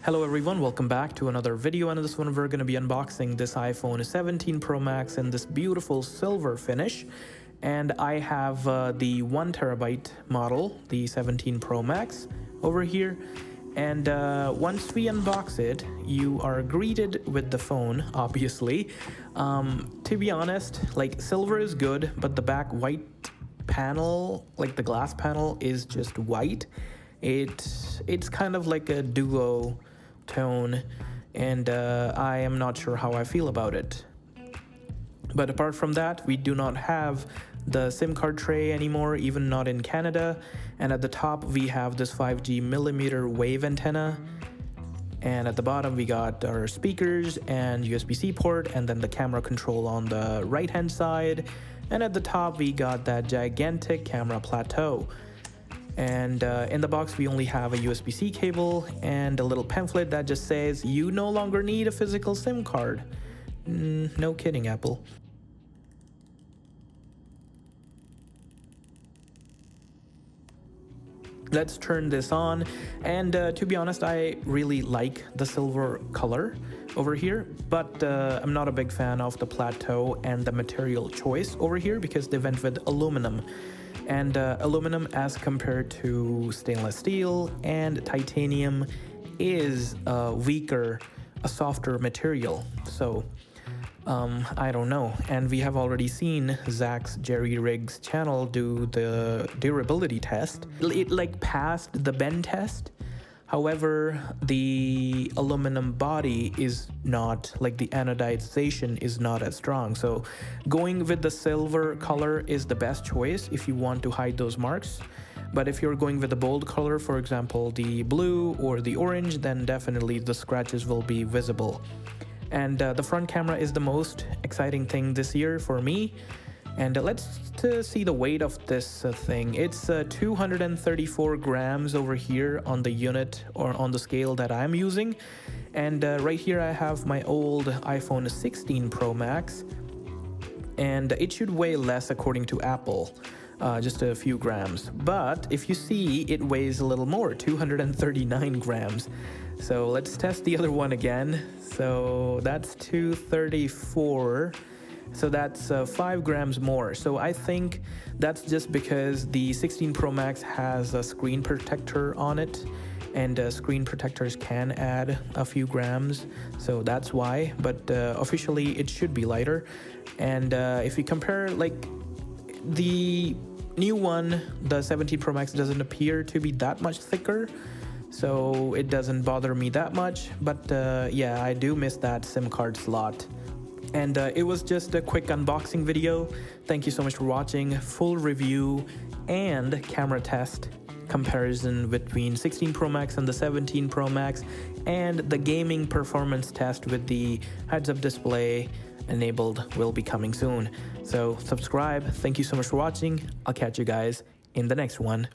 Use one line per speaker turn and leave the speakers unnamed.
Hello everyone, welcome back to another video, and in this one we're going to be unboxing this iPhone 17 Pro Max in this beautiful silver finish. And I have the 1TB model, the 17 Pro Max over here. And once we unbox it, you are greeted with the phone, obviously. To be honest, like, silver is good, but the back white panel, like the glass panel, is just white. It's kind of like a duo tone, and I am not sure how I feel about it. But apart from that, we do not have the SIM card tray anymore, even not in Canada. And at the top we have this 5G millimeter wave antenna, and at the bottom we got our speakers and USB-C port, and then the camera control on the right hand side, and at the top we got that gigantic camera plateau. And in the box we only have a USB-C cable and a little pamphlet that just says you no longer need a physical SIM card. No kidding, Apple. Let's turn this on, and to be honest, I really like the silver color over here, but I'm not a big fan of the plateau and the material choice over here because they went with aluminum. And aluminum, as compared to stainless steel and titanium, is a softer material. So I don't know. And we have already seen Zach's Jerry Riggs channel do the durability test. It like passed the bend test. However, the aluminum body is not, like, the anodization is not as strong. So going with the silver color is the best choice if you want to hide those marks. But if you're going with the bold color, for example, the blue or the orange, then definitely the scratches will be visible. And the front camera is the most exciting thing this year for me. And let's see the weight of this thing. It's 234 grams over here on the unit, or on the scale that I'm using. And right here I have my old iPhone 16 Pro Max, and it should weigh less according to Apple, just a few grams. But if you see, it weighs a little more, 239 grams. So let's test the other one again. So that's 234. So that's 5 grams more. So I think that's just because the 16 Pro Max has a screen protector on it, and screen protectors can add a few grams. So that's why, but officially it should be lighter. And if you compare, like, the new one, the 17 Pro Max doesn't appear to be that much thicker. So it doesn't bother me that much. But yeah, I do miss that SIM card slot. And it was just a quick unboxing video. Thank you so much for watching. Full review and camera test comparison between 16 Pro Max and the 17 Pro Max, and the gaming performance test with the heads-up display enabled will be coming soon. So subscribe. Thank you so much for watching. I'll catch you guys in the next one.